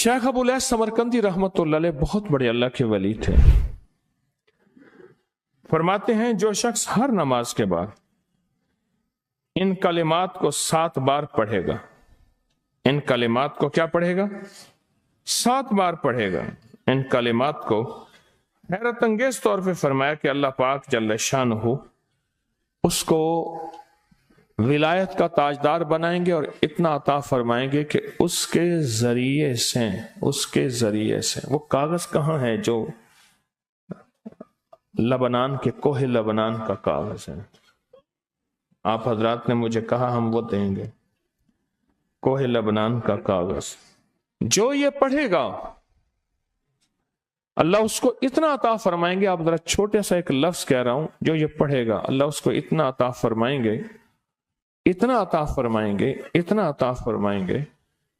Sheikh Abul Samarqandi रहमतुल्लाह अलैह बहुत बड़े अल्लाह के वली थे। फरमाते हैं जो शख्स हर नमाज के बाद इन कलिमात को 7 बार पढ़ेगा, इन कलिमात को क्या पढ़ेगा? 7 बार पढ़ेगा। इन कलिमात को हैरत अंगेज तौर पे फरमाया कि अल्लाह पाक जल्ल शानहू उसको विलायत का ताजदार बनाएंगे और इतना अता फरमाएंगे कि उसके जरिए से वो कागज कहाँ है जो लबनान के कोहे लबनान का कागज है। आप हजरात ने मुझे कहा हम वो देंगे, कोहे लबनान का कागज। जो ये पढ़ेगा अल्लाह उसको इतना अता फरमाएंगे। आप जरा छोटे सा एक लफ्ज कह रहा हूं, जो ये पढ़ेगा अल्लाह उसको इतना अता फरमाएंगे, इतना अता फरमाएंगे, इतना अता फरमाएंगे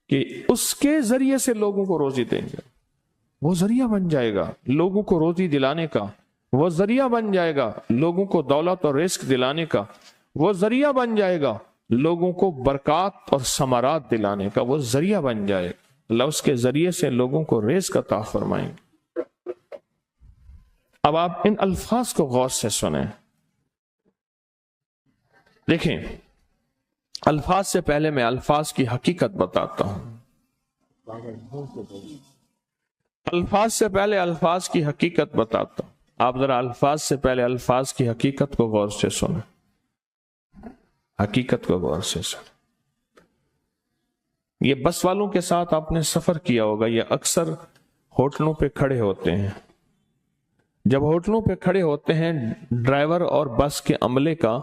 कि उसके जरिए से लोगों को रोजी देंगे। वो जरिया बन जाएगा लोगों को रोजी दिलाने का, वो जरिया बन जाएगा लोगों को दौलत और रिस्क दिलाने का, वो जरिया बन जाएगा लोगों को बरकत और समारात दिलाने का, वो जरिया बन जाएगा। अल्लाह उसके जरिए से लोगों को रिस्क अता फरमाएंगे। अब आप इन अल्फाज को गौर से सुने। देखें, अल्फाज से पहले मैं अल्फाज की हकीकत बताता हूं। अल्फाज से पहले अल्फाज की हकीकत बताता हूं। आप जरा अल्फाज से पहले अल्फाज की हकीकत को गौर से सुने, हकीकत को गौर से सुने। ये बस वालों के साथ आपने सफर किया होगा, ये अक्सर होटलों पे खड़े होते हैं। जब होटलों पे खड़े होते हैं, ड्राइवर और बस के अमले का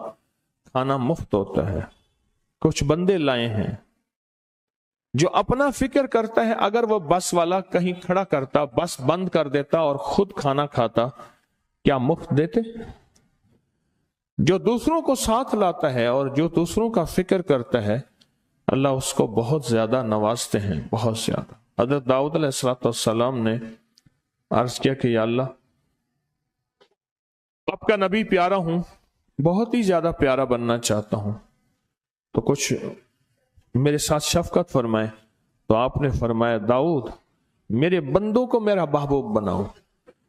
खाना मुफ्त होता है। कुछ बंदे लाए हैं जो अपना फिक्र करता है, अगर वो बस वाला कहीं खड़ा करता, बस बंद कर देता और खुद खाना खाता, क्या मुफ्त देते? जो दूसरों को साथ लाता है और जो दूसरों का फिक्र करता है, अल्लाह उसको बहुत ज्यादा नवाजते हैं, बहुत ज्यादा। हज़रत दाऊद अलैहिस्सलाम ने अर्ज किया कि या अल्लाह, आपका नबी प्यारा हूं, बहुत ही ज्यादा प्यारा बनना चाहता हूं, तो कुछ मेरे साथ शफकत फरमाए। तो आपने फरमाया, दाऊद मेरे बंदों को मेरा महबूब बनाओ,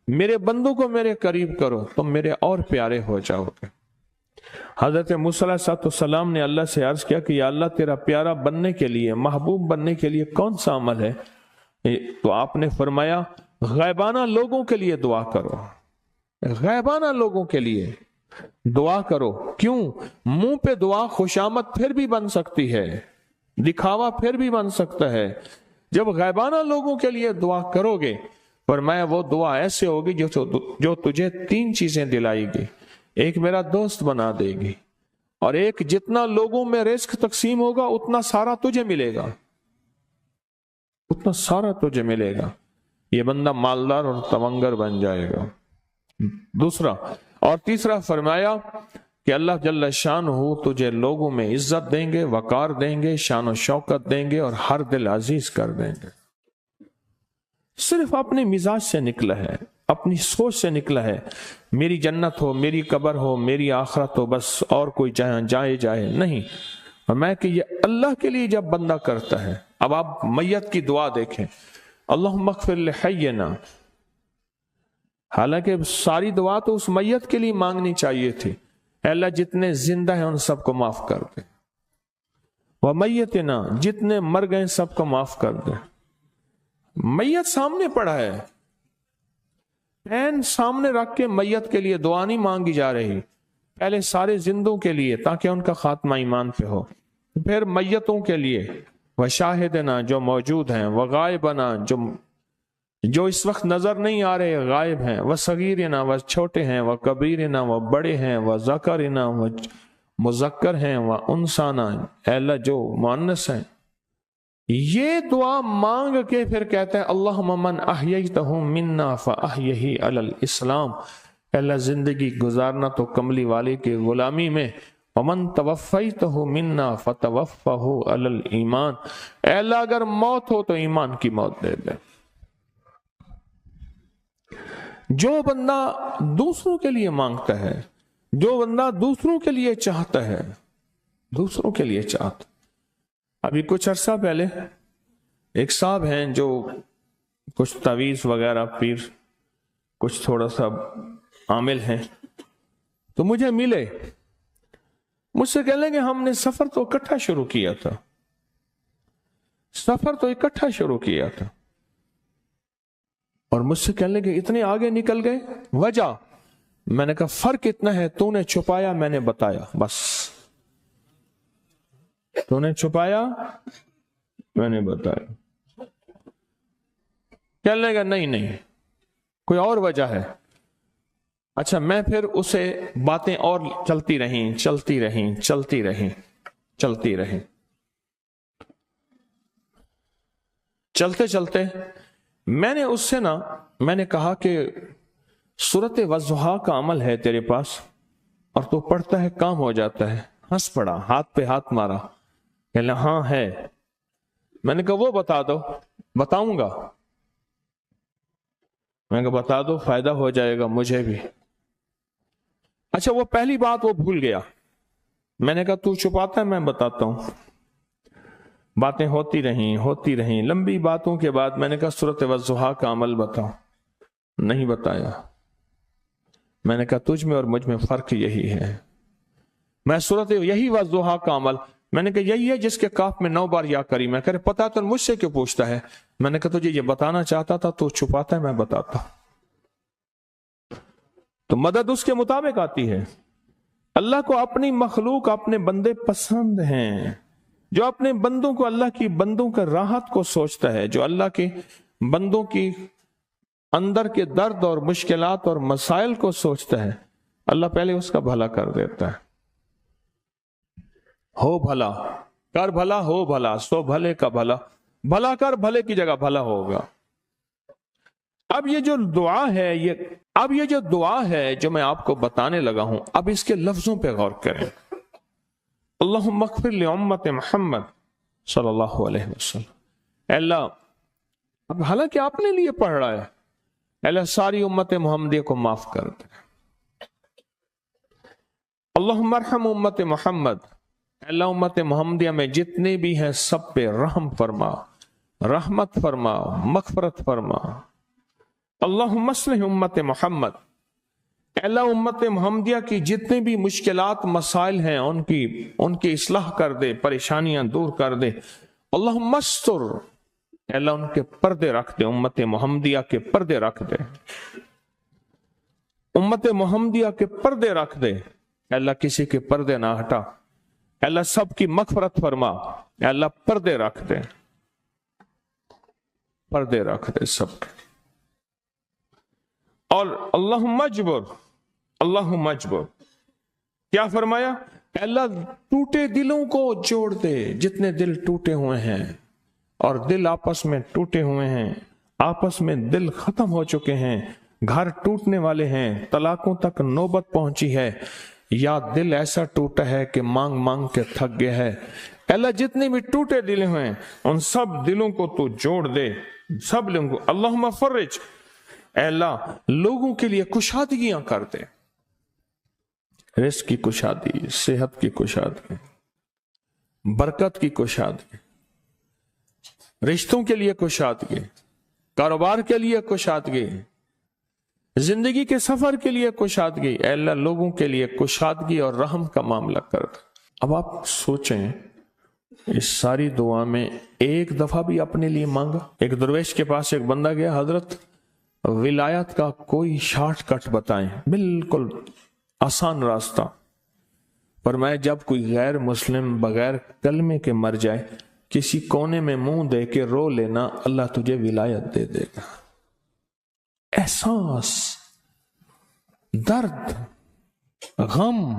मेरे बंदों को मेरे करीब करो, तुम मेरे और प्यारे हो जाओगे। हजरत मूसा अलैहिस्सलाम ने अल्लाह से अर्ज किया कि या अल्लाह, तेरा प्यारा बनने के लिए, महबूब बनने के लिए कौन सा अमल है? तो आपने फरमाया, गैबाना लोगों के लिए दुआ करो, गैबाना लोगों के लिए दुआ करो। क्यों? मुंह पे दुआ खुशामद फिर भी बन सकती है, दिखावा फिर भी बन सकता है। जब गैबाना लोगों के लिए दुआ करोगे, फरमाया वो दुआ ऐसे होगी जो तुझे 3 चीजें दिलाएगी। एक मेरा दोस्त बना देगी, और एक जितना लोगों में रिस्क तकसीम होगा उतना सारा तुझे मिलेगा, उतना सारा तुझे मिलेगा। ये बंदा मालदार और तवंगर बन जाएगा। दूसरा और तीसरा फरमाया कि अल्लाह जल्ल शानहू तुझे लोगों में इज्जत देंगे, वकार देंगे, शान और शौकत देंगे और हर दिल अजीज कर देंगे। सिर्फ अपने मिजाज से निकला है, अपनी सोच से निकला है, मेरी जन्नत हो, मेरी कब्र हो, मेरी आखिरत हो, बस और कोई जाए जाए नहीं। और मैं कि ये अल्लाह के लिए जब बंदा करता है। अब आप मैयत की दुआ देखें, अल्लाहुम्मा अग़फ़िर लिहय्यिना, हालांकि सारी दुआ तो उस मैयत के लिए मांगनी चाहिए थी, अल्लाह जितने जिंदा हैं उन सबको माफ कर दे, व मैयतना, जितने मर गए सबको माफ कर दे। मैयत सामने पड़ा है, पैन सामने रख के मैयत के लिए दुआ नहीं मांगी जा रही, पहले सारे जिंदों के लिए ताकि उनका खात्मा ईमान पे हो, फिर मैयतों के लिए, व शाहिदना जो मौजूद हैं, व गायबना जो इस वक्त नजर नहीं आ रहे, गायब हैं, व सगीरना व छोटे हैं, व कबीरना व बड़े हैं, व ज़करना व मुज़क्कर हैं, व उनसाना अल्लाह जो मुअन्नस हैं। ये दुआ मांग के फिर कहते हैं अल्लाहुम्मा मन अहयैतहु मिन्ना फअहयिही अलल इस्लाम, अल्लाह जिंदगी गुजारना तो कमली वाले के गुलामी में, वमन तवफ़्फ़ैतहु मिन्ना फतवफ़्फ़हु अलल ईमान, अल्लाह अगर मौत हो तो ईमान की मौत दे दे। जो बंदा दूसरों के लिए मांगता है, जो बंदा दूसरों के लिए चाहता है, दूसरों के लिए चाहता। अभी कुछ अरसा पहले ایک صاحب ہیں جو کچھ تعویذ وغیرہ پیر کچھ تھوڑا سا عامل ہیں، تو مجھے ملے، مجھ سے کہنے لگے ہم نے سفر تو اکٹھا شروع کیا تھا، اور مجھ سے کہنے لگے اتنے آگے نکل گئے، وجہ؟ میں نے کہا فرق اتنا ہے، تو نے چھپایا میں نے بتایا، بس تو نے چھپایا میں نے بتایا۔ کہنے لگا نہیں کوئی اور وجہ ہے۔ اچھا، میں پھر اسے باتیں اور چلتی رہیں، چلتے میں نے اس سے میں نے کہا کہ سورت والضحیٰ کا عمل ہے تیرے پاس اور تو پڑھتا ہے کام ہو جاتا ہے۔ ہنس پڑا، ہاتھ پہ ہاتھ مارا، کہنے لگا ہاں ہے۔ میں نے کہا وہ بتا دو۔ بتاؤں گا، میں نے کہا بتا دو، فائدہ ہو جائے گا مجھے بھی۔ اچھا، وہ پہلی بات وہ بھول گیا۔ میں نے کہا تو چھپاتا ہے میں بتاتا ہوں۔ باتیں ہوتی رہیں لمبی باتوں کے بعد میں نے کہا سورۃ والضحیٰ کا عمل بتاؤ، نہیں بتایا۔ میں نے کہا تجھ میں اور مجھ میں فرق یہی ہے، میں سورۃ یہی والضحیٰ کا عمل، میں نے کہا یہی ہے جس کے کاف میں 9 بار یا کری۔ میں کہہ پتا تو مجھ سے کیوں پوچھتا ہے؟ میں نے کہا تجھے یہ بتانا چاہتا تھا، تو چھپاتا ہے میں بتاتا۔ تو مدد اس کے مطابق آتی ہے۔ اللہ کو اپنی مخلوق، اپنے بندے پسند ہیں، جو اپنے بندوں کو، اللہ کی بندوں کا راحت کو سوچتا ہے، جو اللہ کے بندوں کی اندر کے درد اور مشکلات اور مسائل کو سوچتا ہے، اللہ پہلے اس کا بھلا کر دیتا ہے۔ ہو بھلا، کر بھلا، ہو بھلا، سو بھلے کا بھلا، بھلا کر بھلے کی جگہ بھلا ہوگا۔ اب یہ جو دعا ہے جو میں آپ کو بتانے لگا ہوں، اب اس کے لفظوں پہ غور کریں۔ اللہم اغفر لامت محمد صلی اللہ علیہ وسلم۔ اے اللہ، اب حالانکہ آپ نے لیے پڑھ رہا ہے، اے اللہ ساری امت محمدیہ کو معاف کر دے۔ اللہم ارحم امت محمد، اے اللہ امت محمدیہ میں جتنے بھی ہیں سب پہ رحم فرما، رحمت فرما، مغفرت فرما۔ اللہم اصلح امت محمد، اے اللہ امت محمدیہ کی جتنے بھی مشکلات مسائل ہیں ان کی اصلاح کر دے، پریشانیاں دور کر دے۔ اللہم استر، اے اللہ ان کے پردے رکھ دے، امت محمدیہ کے پردے رکھ دے، امت محمدیہ کے پردے رکھ دے۔ اے اللہ کسی کے پردے نہ ہٹا، اے اللہ سب کی مغفرت فرما، اے اللہ پردے رکھ دے، پردے رکھ دے سب کے۔ اور اللہم اجبر، اللہم اجبر، کیا فرمایا؟ اے اللہ ٹوٹے دلوں کو جوڑ دے، جتنے دل ٹوٹے ہوئے ہیں اور دل آپس میں ٹوٹے ہوئے ہیں، آپس میں دل ختم ہو چکے ہیں، گھر ٹوٹنے والے ہیں، طلاقوں تک نوبت پہنچی ہے، یا دل ایسا ٹوٹا ہے کہ مانگ مانگ کے تھک گیا ہے۔ اے اللہ جتنے بھی ٹوٹے دل ہیں ان سب دلوں کو تو جوڑ دے، سب لوگوں کو۔ اللہم فرج، اے اللہ لوگوں کے لیے کشادگیاں کر دے، رزق کی کشادگی، صحت کی کشادگی، برکت کی کشادگی، رشتوں کے لیے کشادگی، کاروبار کے لیے کشادگی، زندگی کے سفر کے لیے کشادگی۔ اے اللہ لوگوں کے لیے کشادگی اور رحم کا معاملہ کر دے۔ اب آپ سوچیں اس ساری دعا میں ایک دفعہ بھی اپنے لیے مانگا؟ ایک درویش کے پاس ایک بندہ گیا، حضرت ولایت کا کوئی شارٹ کٹ بتائیں، بالکل آسان راستہ۔ فرمایا جب کوئی غیر مسلم بغیر کلمے کے مر جائے، کسی کونے میں منہ دے کے رو لینا، اللہ تجھے ولایت دے دے گا۔ احساس، درد، غم،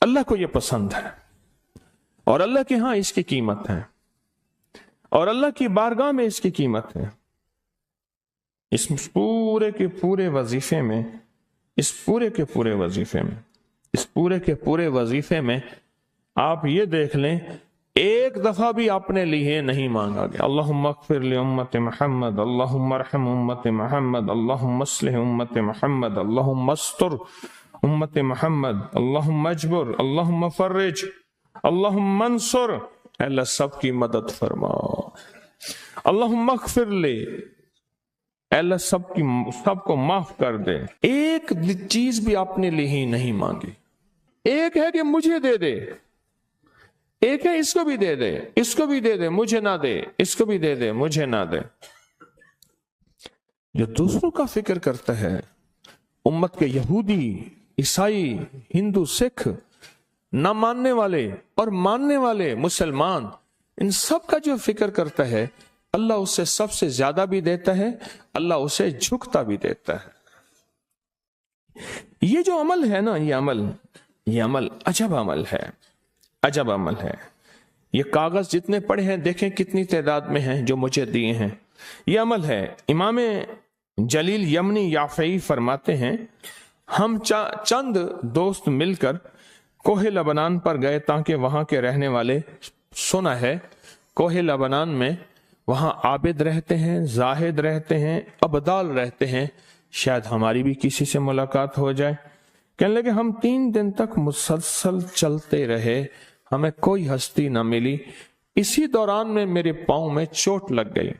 اللہ کو یہ پسند ہے، اور اللہ کے ہاں اس کی قیمت ہے، اور اللہ کی بارگاہ میں اس کی قیمت ہے۔ اس پورے کے پورے وظیفے میں، اس پورے کے پورے وظیفے میں آپ یہ دیکھ لیں ایک دفعہ بھی اپنے لیے نہیں مانگا گیا۔ اللہم اغفر لامت محمد، اللہم ارحم امت محمد، اللہم اصلح امت محمد، اللہم استر امت محمد، اللہم اجبر، اللہم فرج، اللہم منصر۔ اللہ سب کی مدد فرما۔ अल्लाहुम्मा अग़फ़िर ले, अल्लाह सब को माफ कर दे। एक चीज भी आपने ली ही नहीं मांगी। एक है कि मुझे दे दे, एक है इसको भी दे दे, इसको भी दे दे, मुझे ना दे, इसको भी दे दे, मुझे ना दे। जो दूसरों का फिक्र करता है, उम्मत के यहूदी, ईसाई, हिंदू, सिख, ना मानने वाले और मानने वाले मुसलमान, इन सब का जो फिक्र करता है, अल्लाह उसे सबसे ज्यादा भी देता है, अल्लाह उसे झुकता भी देता है। ये जो अमल है ना, ये अमल अजब अमल है, अजब अमल है। ये कागज जितने पड़े हैं, देखें कितनी तादाद में हैं जो मुझे दिए हैं। ये अमल है। इमाम जलील यमनी याफई फरमाते हैं, हम चंद दोस्त मिलकर कोहे लबनान पर गए ताकि वहां के रहने वाले, सुना है कोहे लबनान में वहां आबिद रहते हैं, जाहिद रहते हैं, अबदाल रहते हैं, शायद हमारी भी किसी से मुलाकात हो जाए। कहने लगे हम 3 दिन तक मुसलसल चलते रहे, हमें कोई हस्ती न मिली। इसी दौरान में मेरे पांव में चोट लग गई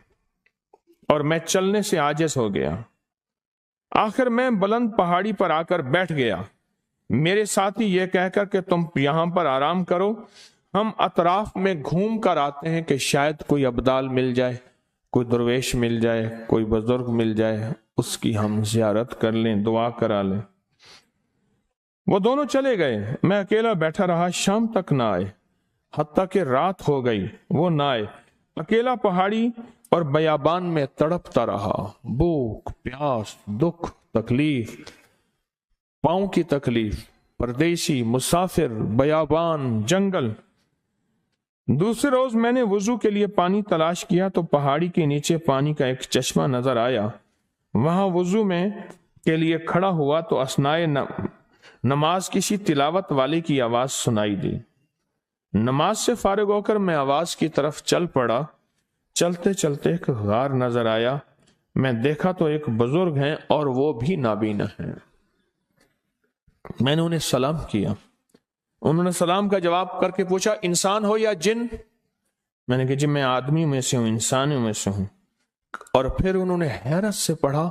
और मैं चलने से आजिज हो गया। आखिर मैं बुलंद पहाड़ी पर आकर बैठ गया। मेरे साथी ये कहकर कि तुम यहां पर आराम करो, हम अतराफ में घूम कर आते हैं कि शायद कोई अब्दाल मिल जाए, कोई दरवेश मिल जाए, कोई बुजुर्ग मिल जाए, उसकी हम जियारत कर लें, दुआ करा लें। वो दोनों चले गए, मैं अकेला बैठा रहा। शाम तक ना आए, हत्ता कि रात हो गई, वो ना आए। अकेला पहाड़ी और बयाबान में तड़पता रहा। भूख, प्यास, दुख, तकलीफ, पांव की तकलीफ, परदेशी, मुसाफिर, बयाबान, जंगल। दूसरे रोज मैंने वुजू के लिए पानी तलाश किया तो पहाड़ी के नीचे पानी का एक चश्मा नजर आया। वहां वुजू में के लिए खड़ा हुआ तो असनाए नमाज किसी तिलावत वाले की आवाज सुनाई दी। नमाज से फारिग होकर मैं आवाज की तरफ चल पड़ा। चलते चलते एक गार नजर आया। मैं देखा तो एक बुजुर्ग हैं और वो भी नाबीना हैं। मैंने उन्हें सलाम किया। उन्होंने सलाम का जवाब करके पूछा, इंसान हो या जिन? मैंने कहा जी मैं आदमी में से हूं, इंसानियों में से हूं। और फिर उन्होंने हैरत से पढ़ा,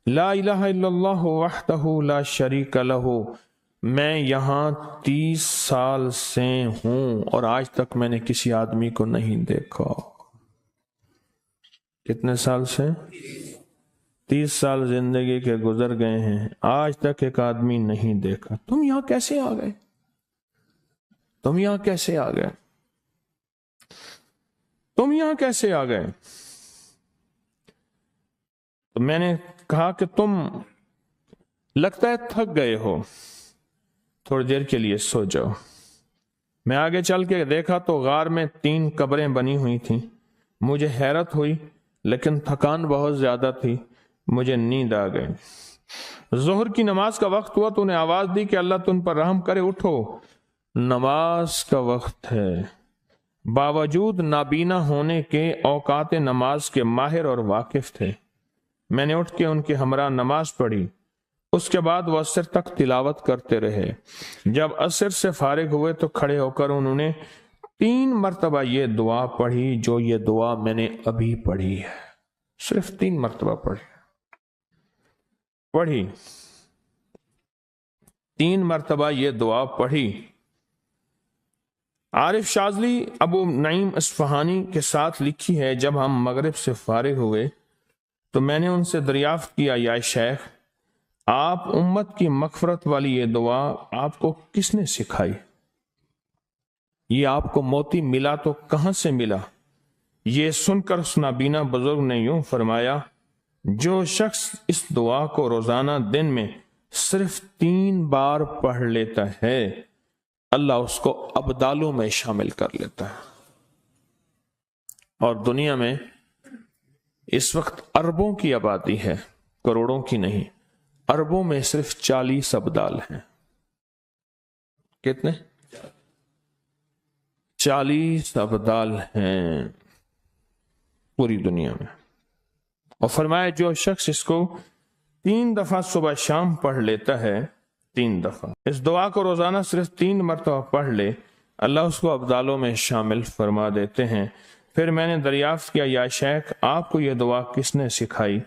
ला इलाहा इल्लल्लाहु वहदहु ला शरीक लहू। मैं यहां 30 साल से हूं और आज तक मैंने किसी आदमी को नहीं देखा। कितने साल से? 30 साल जिंदगी के गुजर गए हैं, आज तक एक आदमी नहीं देखा। तुम यहां कैसे आ गए? तुम यहां कैसे आ गए? तुम यहां कैसे आ गए? तो मैंने कहा कि तुम लगता है थक गए हो, थोड़ी देर के लिए सो जाओ। मैं आगे चल के देखा तो गार में 3 कब्रें बनी हुई थीं। मुझे हैरत हुई लेकिन थकान बहुत ज्यादा थी, मुझे नींद आ गई। जोहर की नमाज का वक्त हुआ तो उन्हें आवाज दी कि अल्लाह तुम पर रहम करे, उठो, नमाज का वक्त है। बावजूद नाबीना होने के औकात नमाज के माहिर और वाकिफ थे। मैंने उठ के उनके हमरा नमाज पढ़ी। उसके बाद वो असर तक तिलावत करते रहे। जब असर से फारिग हुए तो खड़े होकर उन्होंने 3 मरतबा ये दुआ पढ़ी, जो ये दुआ मैंने अभी पढ़ी है। सिर्फ 3 मरतबा पढ़ी 3 मरतबा ये दुआ पढ़ी। आरिफ शाजली अबू नईम अस्फहानी के साथ लिखी है, जब हम मगरिब से फारिग हुए तो मैंने उनसे दरियाफ्त किया, या शेख आप उम्मत की मगफरत वाली ये दुआ आपको किसने सिखाई? ये आपको मोती मिला तो कहां से मिला? ये सुनकर उस नाबीना बुजुर्ग ने यूं फरमाया, जो शख्स इस दुआ को रोजाना दिन में सिर्फ 3 बार पढ़ लेता है, अल्लाह उसको अब्दालों में शामिल कर लेता है। और दुनिया में इस वक्त अरबों की आबादी है, करोड़ों की नहीं। अरबों में सिर्फ 40 अब्दाल हैं। कितने? 40 अब्दाल हैं पूरी दुनिया में। और फरमाया जो शख्स इसको 3 दफा सुबह शाम पढ़ लेता है, 3 दफा इस दुआ को रोजाना सिर्फ 3 मरतबा पढ़ ले, अल्लाह उसको अब्दालों में शामिल फरमा देते हैं। फिर मैंने दरियाफ्त किया, या शेख आपको यह दुआ किसने सिखाई,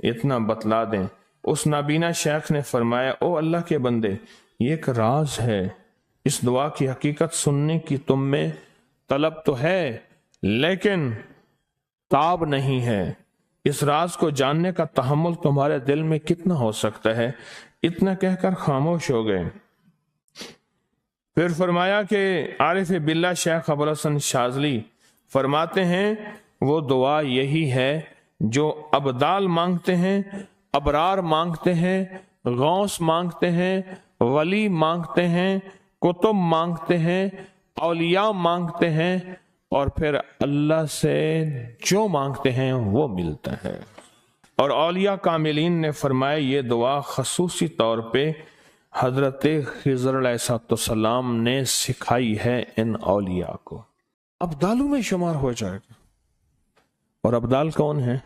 इतना बतला दें। उस नाबीना शेख ने फरमाया, ओ अल्लाह के बंदे, ये एक राज है, इस दुआ की हकीकत सुनने की तुम में तलब तो है लेकिन ताब नहीं है। इस राज को जानने का तहम्मुल तुम्हारे दिल में कितना हो सकता है। इतना कहकर खामोश हो गए। फिर फरमाया कि आरिफ बिल्ला शेख अबुल हसन शाज़ली फरमाते हैं, वो दुआ यही है जो अबदाल मांगते हैं, अबरार मांगते हैं, गौस मांगते हैं, वली मांगते हैं, कुतुब मांगते हैं, औलिया मांगते हैं, और फिर अल्लाह से जो मांगते हैं वो मिलता है। और औलिया कामिलीन ने फरमाया, ये दुआ खसूसी तौर पे हजरत खिज़र अलैहिस्सलाम ने सिखाई है इन औलिया को। अब्दालों में शुमार हो जाएगा। और अब्दाल कौन है?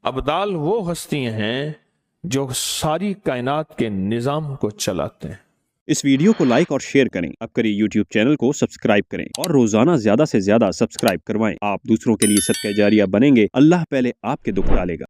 अब्दाल वो हस्तियां हैं जो सारी कायनात के निजाम को चलाते हैं। इस वीडियो को लाइक और शेयर करें। अब करिए YouTube चैनल को सब्सक्राइब करें और रोजाना ज्यादा से ज्यादा सब्सक्राइब करवाएं। आप दूसरों के लिए सदका जारिया बनेंगे। अल्लाह पहले आपके दुख टालेगा।